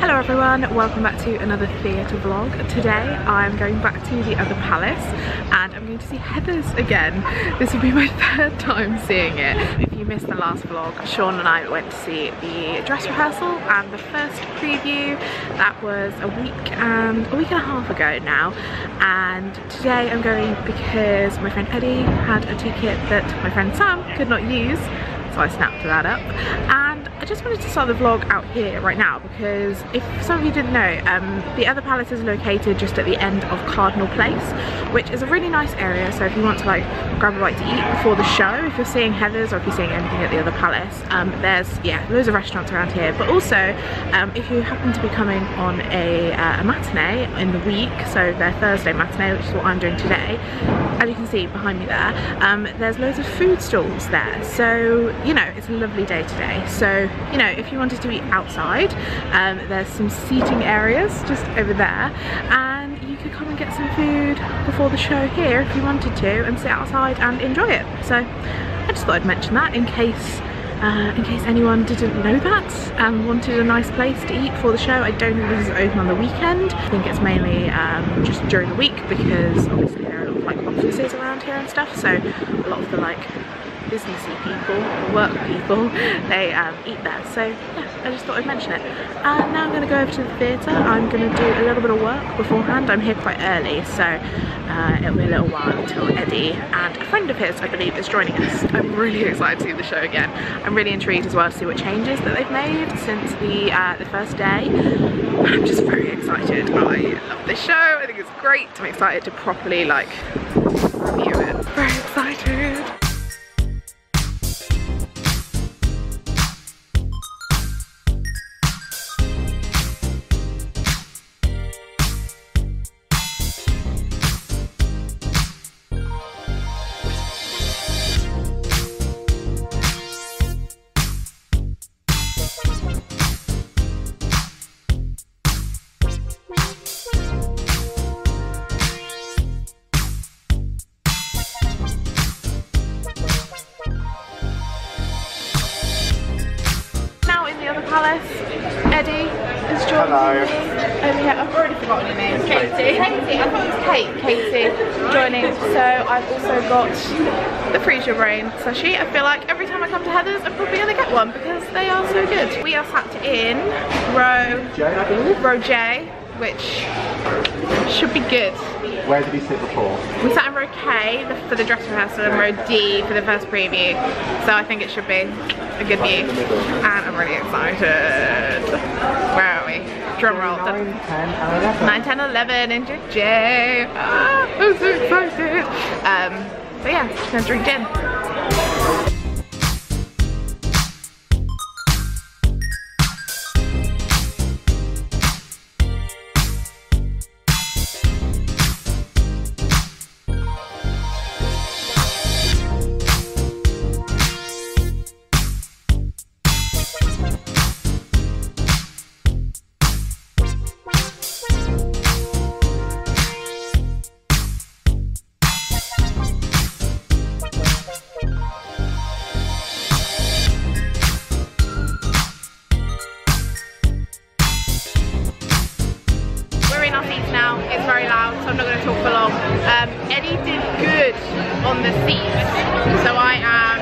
Hello everyone, welcome back to another theatre vlog. Today I'm going back to the other palace and I'm going to see Heathers again. This will be my third time seeing it. If you missed the last vlog, Sean and I went to see the dress rehearsal and the first preview. That was a week and a half ago now, and today I'm going because my friend Eddie had a ticket that my friend Sam could not use, so I snapped that up. And I just wanted to start the vlog out here right now because if some of you didn't know, the other palace is located just at the end of Cardinal Place, which is a really nice area. So if you want to like grab a bite to eat before the show, if you're seeing Heathers or if you're seeing anything at the other palace, there's loads of restaurants around here. But also if you happen to be coming on a matinee in the week, so their Thursday matinee, which is what I'm doing today, as you can see behind me there, there's loads of food stalls there. So you know, it's a lovely day today. So you know, if you wanted to eat outside, there's some seating areas just over there, and you could come and get some food before the show here if you wanted to and sit outside and enjoy it. So I just thought I'd mention that in case anyone didn't know that and wanted a nice place to eat for the show. I don't think this is open on the weekend. I think it's mainly just during the week because obviously there are a lot of like offices around here and stuff, so a lot of the like businessy people, work people, they eat there. So yeah, I just thought I'd mention it. Now I'm going to go over to the theatre. I'm going to do a little bit of work beforehand. I'm here quite early, so it'll be a little while until Eddie and a friend of his, I believe, is joining us. I'm really excited to see the show again. I'm really intrigued as well to see what changes that they've made since the first day. I'm just very excited. I love this show. I think it's great. I'm excited to properly like review it. Very excited. Palace. Eddie is joining me over here. I've already forgotten your name. Katie. I thought it was Kate. Katie joining. So I've also got the Freeze Your Brain sushi. I feel like every time I come to Heathers I'm probably going to get one because they are so good. We are sat in row J, which should be good. Where did we sit before? We sat in row K for the dress rehearsal and row D for the first preview. So I think it should be a good view. And I'm really excited. Where are we? Drum roll. 9, 10 and 11. 9, 10, 11 into J. I'm so excited. So yeah, just gonna drink gin. It's very loud, so I'm not going to talk for long. Eddie did good on the seat, so I am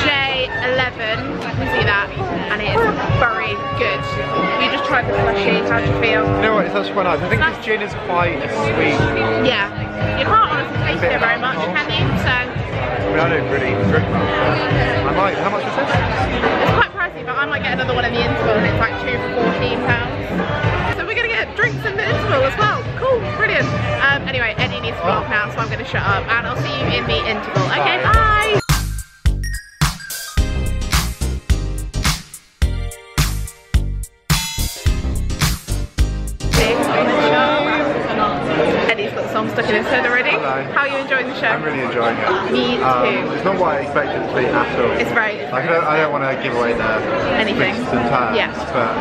J11, you can see that, and it is very good. You just tried the slushy, how'd you feel? You know what, it's actually quite nice. I think this gin is quite sweet. Yeah, you can't honestly taste it very much, can you? So, I mean, I don't really drink much. I might, how much was this? It's quite pricey, but I might get another one in the interval, and it's like 2 for £14. So we're going to get drinks in the interval as well. Cool, brilliant. Anyway, Eddie needs to vlog now, so I'm going to shut up, and I'll see you in the interval. Okay, bye! Eddie's got the song stuck in his head already. Hello. How are you enjoying the show? I'm really enjoying it. Me too. It's not what I expected it to be at all. It's very like, I don't want to give away the anything. twists and turns, yeah. But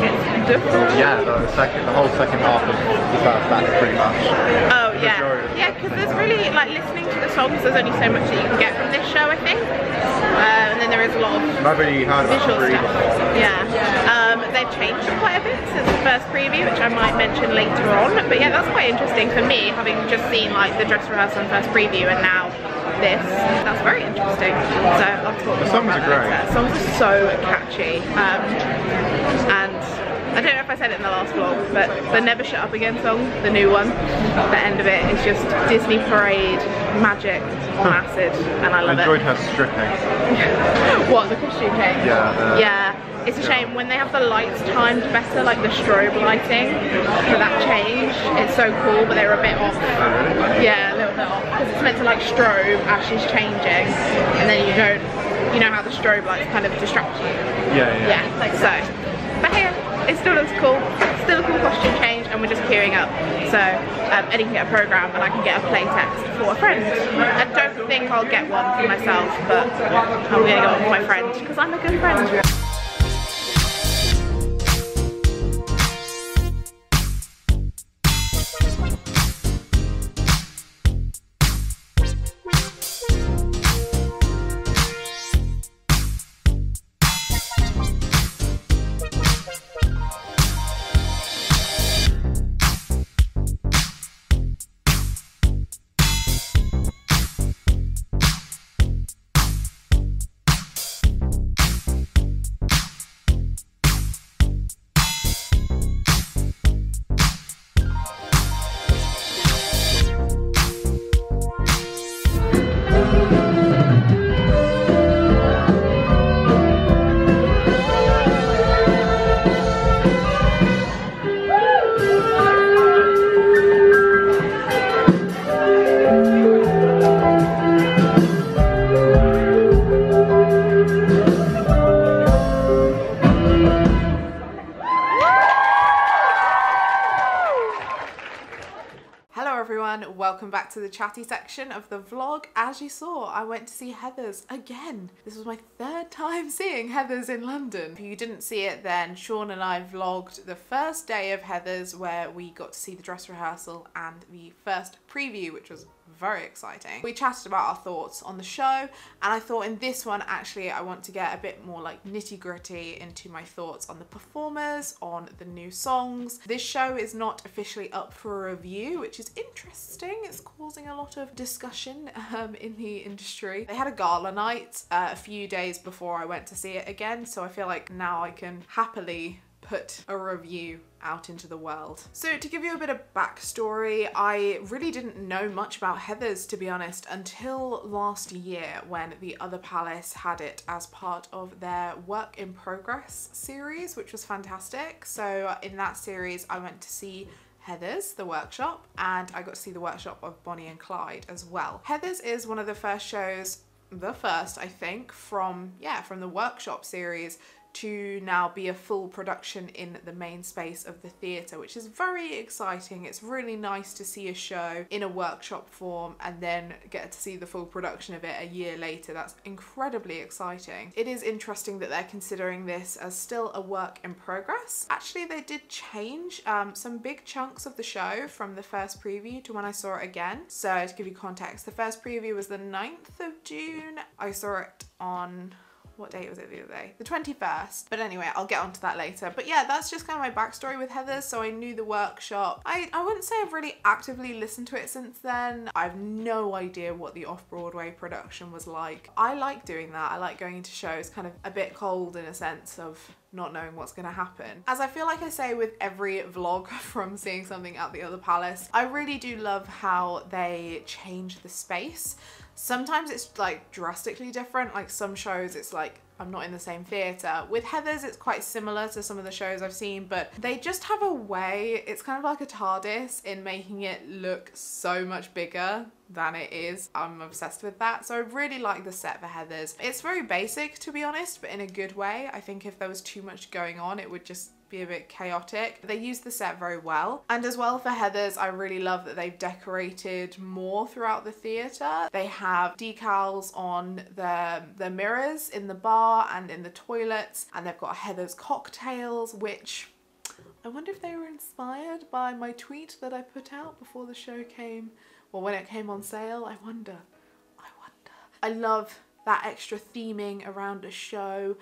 it's different. Yeah, the whole second half of the first act pretty much. Oh yeah. Yeah, because there's really, like, listening to the songs, there's only so much that you can get from this show, I think. And then there is a lot of I've already heard about visual stuff. Yeah. they've changed quite a bit since the first preview, which I might mention later on. But yeah, that's quite interesting for me, having just seen like the dress rehearsal and first preview and now this. That's very interesting. So I'll talk more about that later. The songs are so catchy. And I don't know if I said it in the last vlog, but the Never Shut Up Again song, the new one, the end of it is just Disney parade magic on acid, and I love it. I enjoyed her stripping. What, the costume change? Yeah. Yeah. It's a shame when they have the lights timed better, like the strobe lighting for that change. It's so cool, but they were a bit off. Oh, really? Yeah, a little bit off, because it's meant to like strobe as she's changing, and then you don't, you know how the strobe lights kind of distract you. Yeah. Like so. But hey, it still looks cool. Still a cool costume change, and we're just queuing up. So Eddie can get a program, and I can get a play text for a friend. I don't think I'll get one for myself, but I'm gonna go with my friend because I'm a good friend. Welcome back to the chatty section of the vlog. As you saw, I went to see Heathers again. This was my third time seeing Heathers in London. If you didn't see it then, Sean and I vlogged the first day of Heathers where we got to see the dress rehearsal and the first preview, which was very exciting. We chatted about our thoughts on the show, and I thought in this one actually I want to get a bit more like nitty-gritty into my thoughts on the performers, on the new songs. This show is not officially up for a review, which is interesting. It's causing a lot of discussion in the industry. They had a gala night a few days before I went to see it again, so I feel like now I can happily put a review out into the world. So to give you a bit of backstory, I really didn't know much about Heathers, to be honest, until last year when the Other Palace had it as part of their Work in Progress series, which was fantastic. So in that series I went to see Heathers, the workshop, and I got to see the workshop of Bonnie and Clyde as well. Heathers is one of the first shows, the first I think, from the workshop series to now be a full production in the main space of the theatre, which is very exciting. It's really nice to see a show in a workshop form and then get to see the full production of it a year later. That's incredibly exciting. It is interesting that they're considering this as still a work in progress. Actually, they did change some big chunks of the show from the first preview to when I saw it again. So to give you context, the first preview was the 9th of June. I saw it on, what date was it the other day? The 21st. But anyway, I'll get onto that later. But yeah, that's just kind of my backstory with Heathers. So I knew the workshop. I wouldn't say I've really actively listened to it since then. I have no idea what the off-Broadway production was like. I like doing that. I like going into shows kind of a bit cold in a sense of not knowing what's gonna happen. As I feel like I say with every vlog from seeing something at the Other Palace, I really do love how they change the space. Sometimes it's like drastically different, like some shows it's like I'm not in the same theatre. With Heathers it's quite similar to some of the shows I've seen, but they just have a way, it's kind of like a TARDIS in making it look so much bigger than it is. I'm obsessed with that. So I really like the set for Heathers. It's very basic, to be honest, but in a good way. I think if there was too much going on, it would just be a bit chaotic. They use the set very well. And as well for Heathers, I really love that they've decorated more throughout the theatre. They have decals on the mirrors in the bar and in the toilets, and they've got Heathers cocktails, which I wonder if they were inspired by my tweet that I put out before the show came, or when it came on sale. I wonder. I love that extra theming around a show,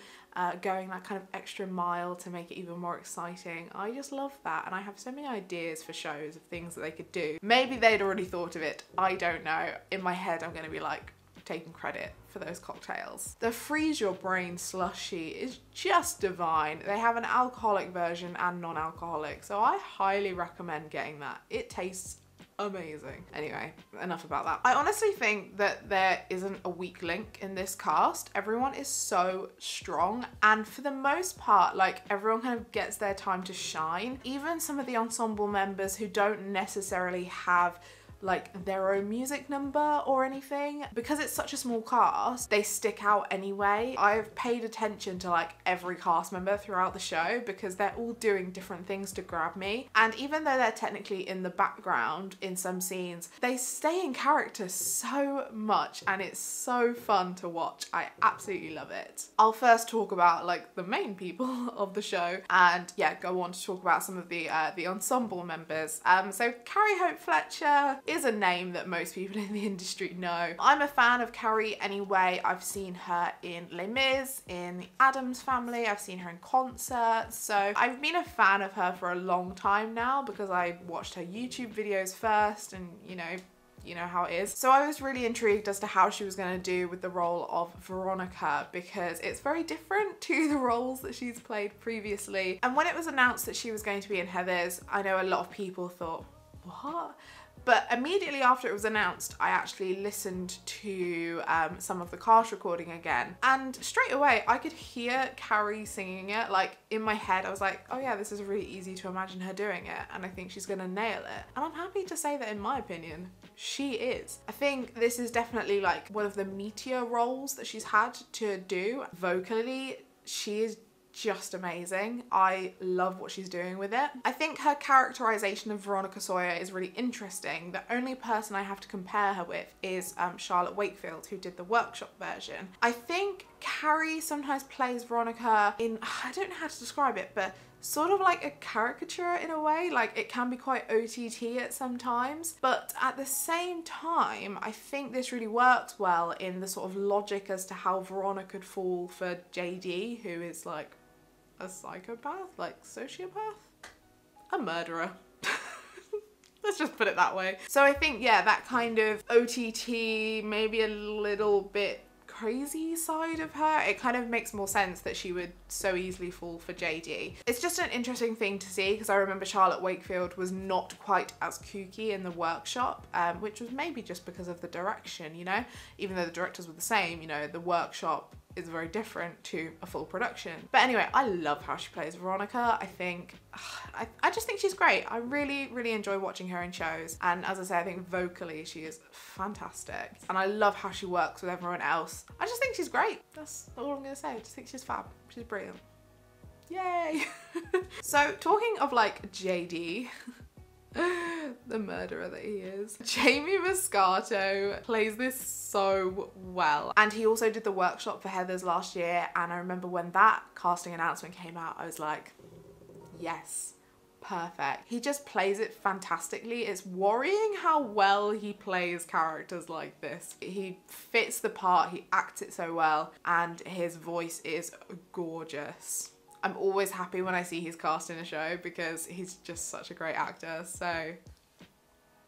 going that kind of extra mile to make it even more exciting. I just love that, and I have so many ideas for shows of things that they could do. Maybe they'd already thought of it, I don't know. In my head I'm gonna be like taking credit for those cocktails. The freeze your brain slushy is just divine. They have an alcoholic version and non-alcoholic, so I highly recommend getting that. It tastes amazing. Anyway, enough about that. I honestly think that there isn't a weak link in this cast. Everyone is so strong, and for the most part, like, everyone kind of gets their time to shine. Even some of the ensemble members who don't necessarily have like their own music number or anything, because it's such a small cast, they stick out anyway. I've paid attention to like every cast member throughout the show because they're all doing different things to grab me, and even though they're technically in the background in some scenes, they stay in character so much, and it's so fun to watch. I absolutely love it. I'll first talk about like the main people of the show, and yeah, go on to talk about some of the ensemble members. So Carrie Hope Fletcher is a name that most people in the industry know. I'm a fan of Carrie anyway. I've seen her in Les Mis, in The Addams Family, I've seen her in concerts, so I've been a fan of her for a long time now because I watched her YouTube videos first, and you know how it is. So I was really intrigued as to how she was going to do with the role of Veronica, because it's very different to the roles that she's played previously. And when it was announced that she was going to be in Heathers, I know a lot of people thought, what? But immediately after it was announced, I actually listened to some of the cast recording again, and straight away I could hear Carrie singing it. Like, in my head I was like, oh yeah, this is really easy to imagine her doing it, and I think she's gonna nail it. And I'm happy to say that in my opinion, she is. I think this is definitely like one of the meatier roles that she's had to do. Vocally, she is just amazing. I love what she's doing with it. I think her characterization of Veronica Sawyer is really interesting. The only person I have to compare her with is Charlotte Wakefield, who did the workshop version. I think Carrie sometimes plays Veronica in, I don't know how to describe it, but sort of like a caricature in a way. Like, it can be quite OTT at some times, but at the same time I think this really works well in the sort of logic as to how Veronica could fall for JD, who is like a psychopath, like sociopath, a murderer. Let's just put it that way. So I think, yeah, that kind of OTT, maybe a little bit crazy side of her, it kind of makes more sense that she would so easily fall for JD. It's just an interesting thing to see, because I remember Charlotte Wakefield was not quite as kooky in the workshop, which was maybe just because of the direction, you know? Even though the directors were the same, you know, the workshop is very different to a full production. But anyway, I love how she plays Veronica. I just think she's great. I really, really enjoy watching her in shows. And as I say, I think vocally she is fantastic. And I love how she works with everyone else. I just think she's great. That's all I'm gonna say. I just think she's fab. She's brilliant. Yay! So talking of like JD, the murderer that he is, Jamie Moscato plays this so well. And he also did the workshop for Heathers last year, and I remember when that casting announcement came out, I was like, yes, perfect. He just plays it fantastically. It's worrying how well he plays characters like this. He fits the part, he acts it so well, and his voice is gorgeous. I'm always happy when I see he's cast in a show because he's just such a great actor. So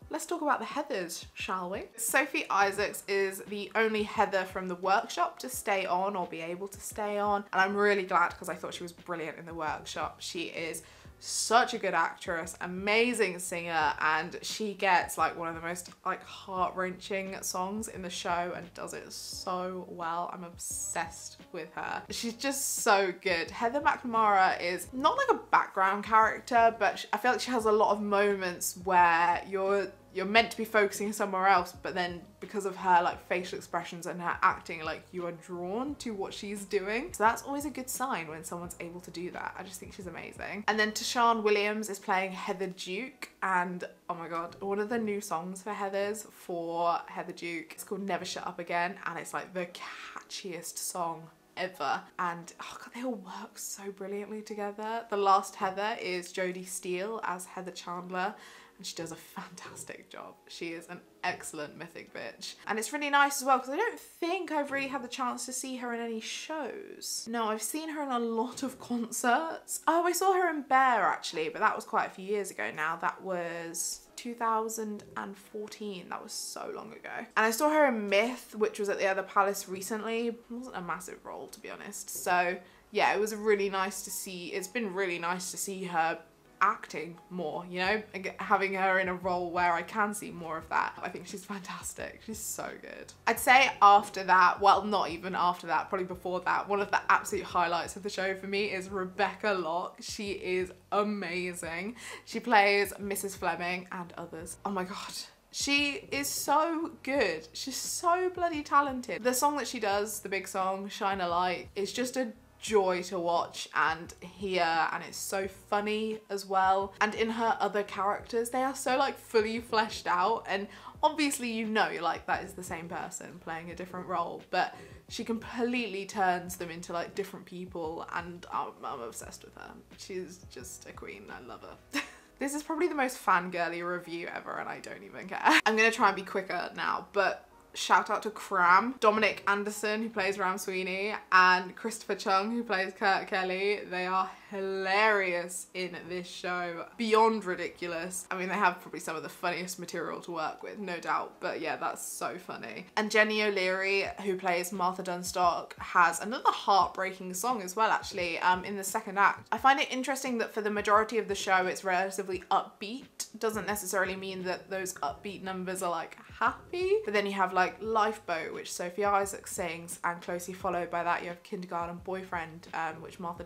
let's talk about the Heathers, shall we? Sophie Isaacs is the only Heather from the workshop to stay on or be able to stay on. And I'm really glad, because I thought she was brilliant in the workshop. She is such a good actress, amazing singer, and she gets like one of the most like heart-wrenching songs in the show and does it so well. I'm obsessed with her. She's just so good. Heather McNamara is not like a background character, but I feel like she has a lot of moments where you're meant to be focusing somewhere else, but then because of her like facial expressions and her acting, like you are drawn to what she's doing. So that's always a good sign when someone's able to do that. I just think she's amazing. And then Tashawn Williams is playing Heather Duke, and oh my god, one of the new songs for Heathers for Heather Duke, it's called Never Shut Up Again, and it's like the catchiest song ever. And oh god, they all work so brilliantly together. The last Heather is Jodie Steele as Heather Chandler, and she does a fantastic job. She is an excellent mythic bitch. And it's really nice as well because I don't think I've really had the chance to see her in any shows. No, I've seen her in a lot of concerts. Oh, I saw her in Bear actually, but that was quite a few years ago now. That was 2014. That was so long ago. And I saw her in Myth, which was at the other Palace recently. It wasn't a massive role, to be honest. So yeah, it was really nice to see. It's been really nice to see her acting more, you know, having her in a role where I can see more of that. I think she's fantastic. She's so good. I'd say after that, well, not even after that, probably before that, one of the absolute highlights of the show for me is Rebecca Locke. She is amazing. She plays Mrs. Fleming and others. Oh my God. She is so good. She's so bloody talented. The song that she does, the big song, Shine a Light, is just a joy to watch and hear, and it's so funny as well. And in her other characters, they are so like fully fleshed out, and obviously you know like that is the same person playing a different role, but she completely turns them into like different people, and I'm obsessed with her. She's just a queen. I love her. This is probably the most fangirly review ever, and I don't even care. I'm gonna try and be quicker now, but shout out to Cram, Dominic Anderson, who plays Ram Sweeney, and Christopher Chung, who plays Kurt Kelly. They are hilarious in this show, beyond ridiculous. I mean, they have probably some of the funniest material to work with, no doubt, but yeah, that's so funny. And Jenny O'Leary, who plays Martha Dunstock, has another heartbreaking song as well, actually, in the second act. I find it interesting that for the majority of the show, it's relatively upbeat. Doesn't necessarily mean that those upbeat numbers are like happy, but then you have like Lifeboat, which Sophie Isaac sings, and closely followed by that you have Kindergarten Boyfriend, which Martha,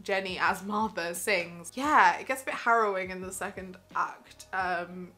Jenny as Martha sings. Yeah, it gets a bit harrowing in the second act,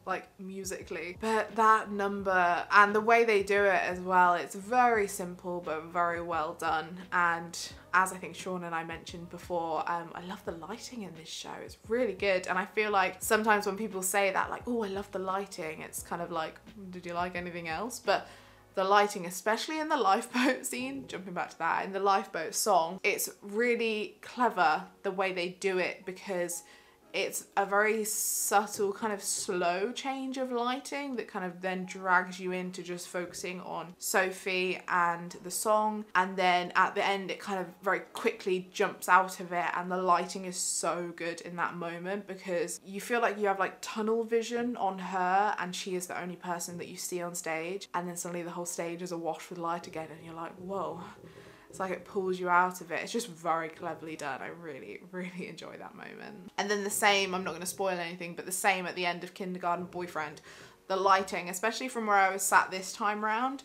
like musically, but that number and the way they do it as well, it's very simple but very well done. And as I think Sean and I mentioned before, I love the lighting in this show. It's really good. And I feel like sometimes when people say that, like, oh, I love the lighting, it's kind of like, did you like anything else? But the lighting, especially in the lifeboat scene, jumping back to that, in the lifeboat song, it's really clever the way they do it, because it's a very subtle kind of slow change of lighting that kind of then drags you into just focusing on Sophie and the song, and then at the end it kind of very quickly jumps out of it, and the lighting is so good in that moment because you feel like you have like tunnel vision on her and she is the only person that you see on stage, and then suddenly the whole stage is awash with light again and you're like, whoa. It's like it pulls you out of it. It's just very cleverly done. I really, really enjoy that moment. And then the same, I'm not going to spoil anything, but the same at the end of Kindergarten Boyfriend. The lighting, especially from where I was sat this time round,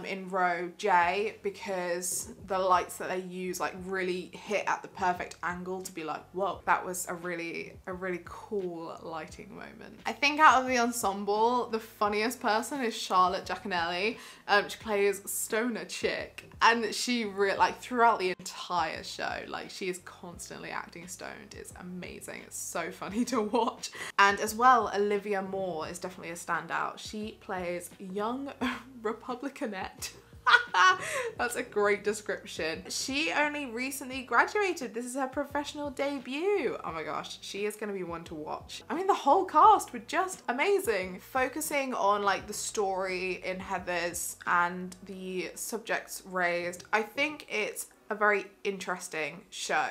in row J, because the lights that they use like really hit at the perfect angle to be like, whoa, that was a really cool lighting moment. I think out of the ensemble, the funniest person is Charlotte Giaconelli. She plays Stoner Chick, and she like throughout the entire show, like she is constantly acting stoned. It's amazing. It's so funny to watch. And as well, Olivia Moore is definitely a standout. She plays young Republicanette. That's a great description. She only recently graduated. This is her professional debut. Oh my gosh, she is going to be one to watch. I mean, the whole cast were just amazing. Focusing on like the story in Heathers and the subjects raised, I think it's a very interesting show.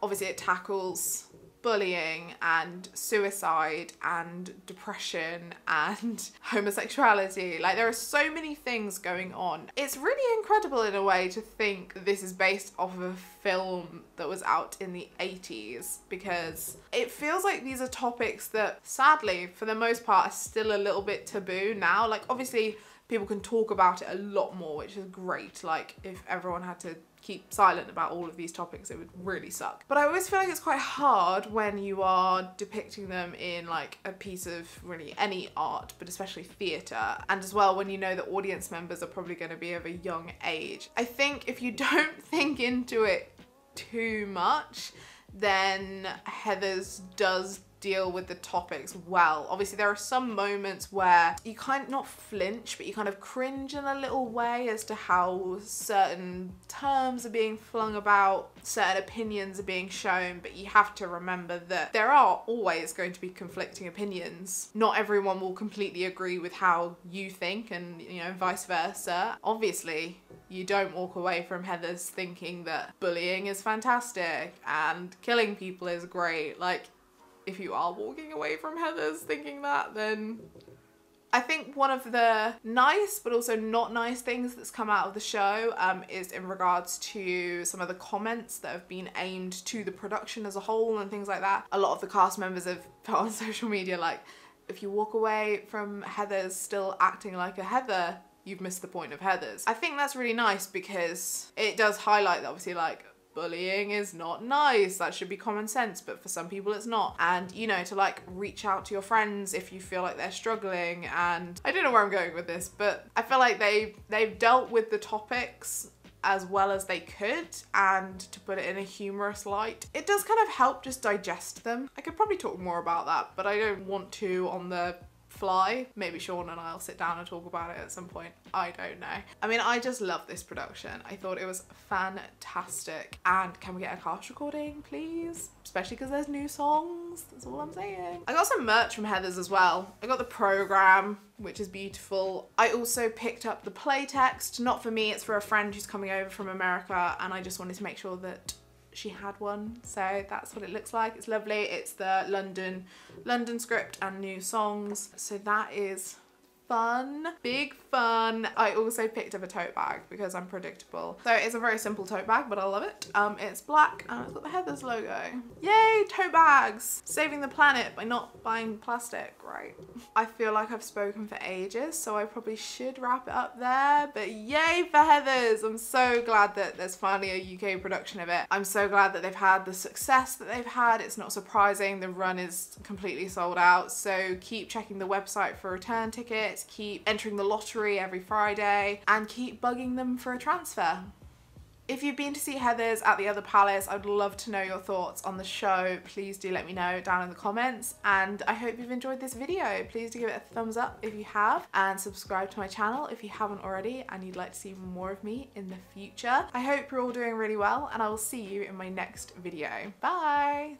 Obviously it tackles bullying and suicide and depression and homosexuality. Like, there are so many things going on. It's really incredible in a way to think that this is based off of a film that was out in the 80s, because it feels like these are topics that sadly for the most part are still a little bit taboo now. Like, obviously people can talk about it a lot more, which is great. Like, if everyone had to keep silent about all of these topics, it would really suck. But I always feel like it's quite hard when you are depicting them in like a piece of really any art, but especially theatre, and as well when you know that audience members are probably going to be of a young age. I think if you don't think into it too much, then Heathers does deal with the topics well. Obviously there are some moments where you kind of not flinch, but you kind of cringe in a little way as to how certain terms are being flung about, certain opinions are being shown, but you have to remember that there are always going to be conflicting opinions. Not everyone will completely agree with how you think, and you know, vice versa. Obviously you don't walk away from Heathers thinking that bullying is fantastic and killing people is great. Like, if you are walking away from Heathers thinking that, then I think one of the nice but also not nice things that's come out of the show is in regards to some of the comments that have been aimed to the production as a whole and things like that. A lot of the cast members have put on social media like, if you walk away from Heathers still acting like a Heather, you've missed the point of Heathers. I think that's really nice because it does highlight that obviously like bullying is not nice, that should be common sense, but for some people it's not. And you know, to like reach out to your friends if you feel like they're struggling. And I don't know where I'm going with this, but I feel like they've dealt with the topics as well as they could, and to put it in a humorous light, it does kind of help just digest them. I could probably talk more about that, but I don't want to on the fly. Maybe Sean and I'll sit down and talk about it at some point. I don't know. I mean, I just love this production. I thought it was fantastic. And can we get a cast recording, please? Especially because there's new songs. That's all I'm saying. I got some merch from Heathers as well. I got the program, which is beautiful. I also picked up the play text. Not for me, it's for a friend who's coming over from America, and I just wanted to make sure that she had one, so that's what it looks like. It's lovely. It's the London script and new songs, so that is fun, big fun. I also picked up a tote bag because I'm predictable. So it's a very simple tote bag, but I love it. It's black and it's got the Heathers logo. Yay, tote bags! Saving the planet by not buying plastic, right? I feel like I've spoken for ages, so I probably should wrap it up there, but yay for Heathers! I'm so glad that there's finally a UK production of it. I'm so glad that they've had the success that they've had. It's not surprising, the run is completely sold out, so keep checking the website for return tickets. Keep entering the lottery every Friday and keep bugging them for a transfer. If you've been to see Heathers at the other palace, I'd love to know your thoughts on the show. Please do let me know down in the comments, and I hope you've enjoyed this video. Please do give it a thumbs up if you have, and subscribe to my channel if you haven't already and you'd like to see more of me in the future. I hope you're all doing really well, and I will see you in my next video. Bye!